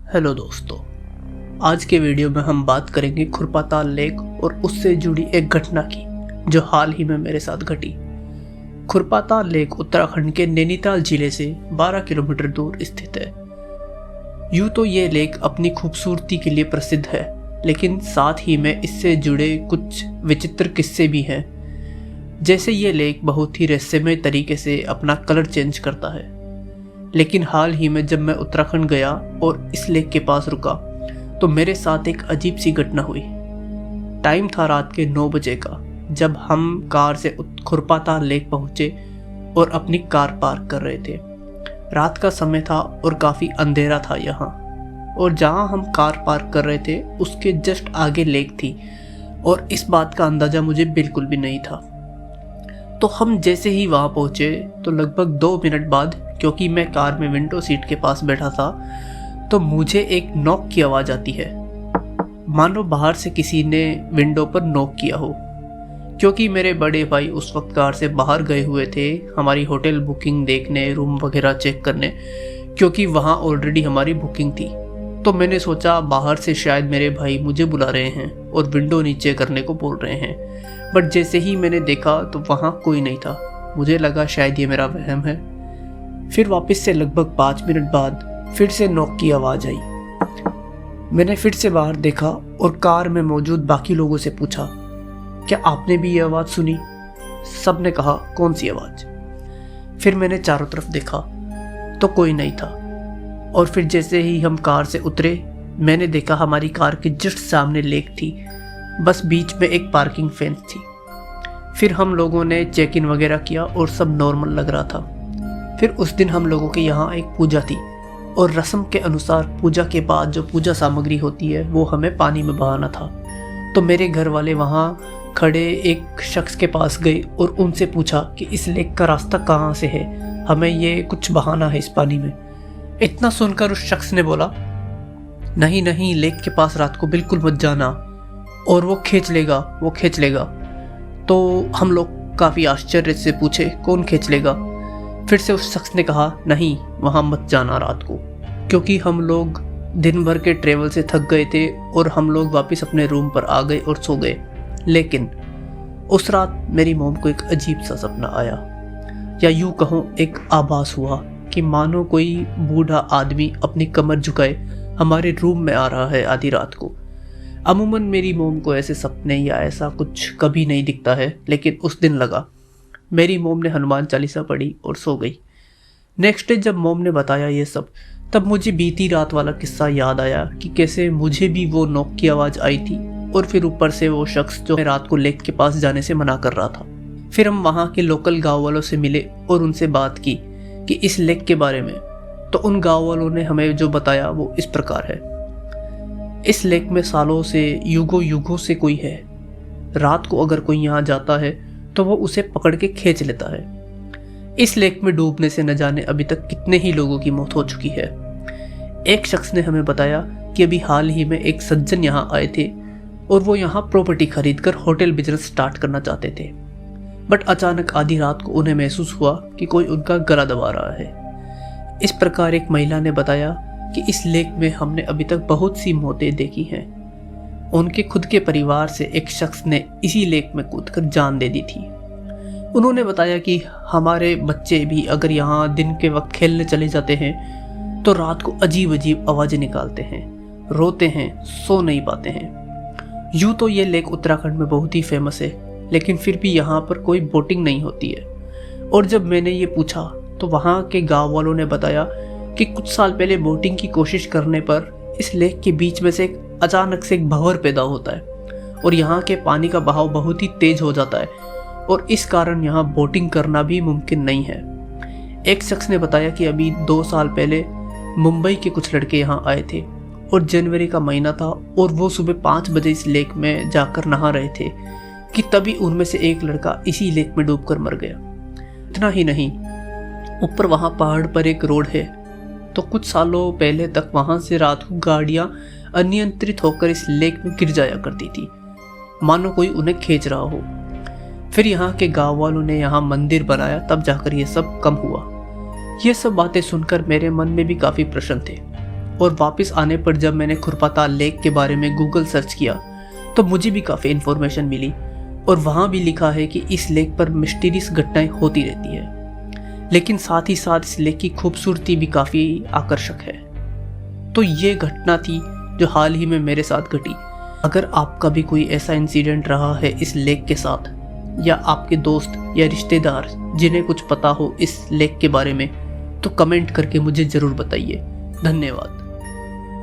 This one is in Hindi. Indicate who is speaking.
Speaker 1: हेलो दोस्तों, आज के वीडियो में हम बात करेंगे खुरपाताल लेक और उससे जुड़ी एक घटना की जो हाल ही में मेरे साथ घटी। खुरपाताल लेक उत्तराखंड के नैनीताल जिले से 12 किलोमीटर दूर स्थित है। यूँ तो ये लेक अपनी खूबसूरती के लिए प्रसिद्ध है, लेकिन साथ ही में इससे जुड़े कुछ विचित्र किस्से भी हैं। जैसे ये लेक बहुत ही रहस्यमय तरीके से अपना कलर चेंज करता है। लेकिन हाल ही में जब मैं उत्तराखंड गया और इस लेक के पास रुका तो मेरे साथ एक अजीब सी घटना हुई। टाइम था रात के 9 बजे का, जब हम कार से खुरपाताल लेक पहुंचे और अपनी कार पार्क कर रहे थे। रात का समय था और काफ़ी अंधेरा था यहाँ, और जहाँ हम कार पार्क कर रहे थे उसके जस्ट आगे लेक थी और इस बात का अंदाज़ा मुझे बिल्कुल भी नहीं था। तो हम जैसे ही वहाँ पहुँचे तो लगभग 2 मिनट बाद, क्योंकि मैं कार में विंडो सीट के पास बैठा था, तो मुझे एक नॉक की आवाज़ आती है, मानो बाहर से किसी ने विंडो पर नॉक किया हो। क्योंकि मेरे बड़े भाई उस वक्त कार से बाहर गए हुए थे हमारी होटल बुकिंग देखने, रूम वगैरह चेक करने, क्योंकि वहाँ ऑलरेडी हमारी बुकिंग थी। तो मैंने सोचा बाहर से शायद मेरे भाई मुझे बुला रहे हैं और विंडो नीचे करने को बोल रहे हैं। बट जैसे ही मैंने देखा तो वहाँ कोई नहीं था। मुझे लगा शायद ये मेरा वहम है। फिर वापस से लगभग 5 मिनट बाद फिर से नॉक की आवाज़ आई। मैंने फिर से बाहर देखा और कार में मौजूद बाकी लोगों से पूछा, क्या आपने भी ये आवाज़ सुनी? सब ने कहा, कौन सी आवाज़? फिर मैंने चारों तरफ देखा तो कोई नहीं था। और फिर जैसे ही हम कार से उतरे मैंने देखा हमारी कार के जस्ट सामने लेक थी, बस बीच में एक पार्किंग फेंस थी। फिर हम लोगों ने चेक इन वगैरह किया और सब नॉर्मल लग रहा था। फिर उस दिन हम लोगों के यहाँ एक पूजा थी और रस्म के अनुसार पूजा के बाद जो पूजा सामग्री होती है वो हमें पानी में बहाना था। तो मेरे घर वाले वहाँ खड़े एक शख्स के पास गए और उनसे पूछा कि इस लेक का रास्ता कहाँ से है, हमें ये कुछ बहाना है इस पानी में। इतना सुनकर उस शख्स ने बोला, नहीं नहीं, लेक के पास रात को बिल्कुल मत जाना और वो खींच लेगा। तो हम लोग काफ़ी आश्चर्य से पूछे, कौन खींच लेगा? फिर से उस शख्स ने कहा, नहीं वहाँ मत जाना रात को, क्योंकि हम लोग दिन भर के ट्रेवल से थक गए थे और हम लोग वापस अपने रूम पर आ गए और सो गए। लेकिन उस रात मेरी मॉम को एक अजीब सा सपना आया, या यूँ कहूँ एक आभास हुआ कि मानो कोई बूढ़ा आदमी अपनी कमर झुकाए हमारे रूम में आ रहा है आधी रात को। अमूमन मेरी मॉम को ऐसे सपने या ऐसा कुछ कभी नहीं दिखता है, लेकिन उस दिन लगा। मेरी मॉम ने हनुमान चालीसा पढ़ी और सो गई। नेक्स्ट डे जब मॉम ने बताया ये सब, तब मुझे बीती रात वाला किस्सा याद आया कि कैसे मुझे भी वो नॉक की आवाज़ आई थी और फिर ऊपर से वो शख्स जो रात को लेक के पास जाने से मना कर रहा था। फिर हम वहाँ के लोकल गाँव वालों से मिले और उनसे बात की कि इस लेक के बारे में। तो उन गाँव वालों ने हमें जो बताया वो इस प्रकार है। इस लेक में सालों से, युगों से कोई है। रात को अगर कोई यहाँ जाता है तो वो उसे पकड़ के खींच लेता है। इस लेक में डूबने से न जाने अभी तक कितने ही लोगों की मौत हो चुकी है। एक शख्स ने हमें बताया कि अभी हाल ही में एक सज्जन यहाँ आए थे और वो यहाँ प्रॉपर्टी खरीदकर होटल बिजनेस स्टार्ट करना चाहते थे। बट अचानक आधी रात को उन्हें महसूस हुआ कि कोई उनका गला दबा रहा है। इस प्रकार एक महिला ने बताया कि इस लेक में हमने अभी तक बहुत सी मौतें देखी हैं। उनके खुद के परिवार से एक शख्स ने इसी लेक में कूदकर जान दे दी थी। उन्होंने बताया कि हमारे बच्चे भी अगर यहाँ दिन के वक्त खेलने चले जाते हैं तो रात को अजीब अजीब आवाज़ें निकालते हैं, रोते हैं, सो नहीं पाते हैं। यूँ तो ये लेक उत्तराखंड में बहुत ही फेमस है, लेकिन फिर भी यहाँ पर कोई बोटिंग नहीं होती है। और जब मैंने ये पूछा तो वहाँ के गाँव वालों ने बताया कि कुछ साल पहले बोटिंग की कोशिश करने पर इस लेक के बीच में से अचानक से एक भंवर पैदा होता है और यहाँ के पानी का बहाव बहुत ही तेज हो जाता है और इस कारण यहाँ बोटिंग करना भी मुमकिन नहीं है। एक शख्स ने बताया कि अभी 2 साल पहले मुंबई के कुछ लड़के यहाँ आए थे और जनवरी का महीना था और वो सुबह 5 बजे इस लेक में जाकर नहा रहे थे कि तभी उनमें से एक लड़का इसी लेक में डूबकर मर गया। इतना ही नहीं, ऊपर वहाँ पहाड़ पर एक रोड है, तो कुछ सालों पहले तक वहाँ से रात को गाड़ियाँ अनियंत्रित होकर इस लेक में गिर जाया करती थी, मानो कोई उन्हें खींच रहा हो। फिर यहाँ के गाँव वालों ने यहाँ मंदिर बनाया, तब जाकर ये सब कम हुआ। ये सब बातें सुनकर मेरे मन में भी काफ़ी प्रश्न थे और वापस आने पर जब मैंने खुरपाताल लेक के बारे में गूगल सर्च किया तो मुझे भी काफ़ी इन्फॉर्मेशन मिली और वहाँ भी लिखा है कि इस लेक पर मिस्टीरियस घटनाएं होती रहती है, लेकिन साथ ही साथ इस लेक की खूबसूरती भी काफ़ी आकर्षक है। तो ये घटना थी जो हाल ही में मेरे साथ घटी। अगर आपका भी कोई ऐसा इंसिडेंट रहा है इस लेक के साथ, या आपके दोस्त या रिश्तेदार जिन्हें कुछ पता हो इस लेक के बारे में, तो कमेंट करके मुझे ज़रूर बताइए। धन्यवाद।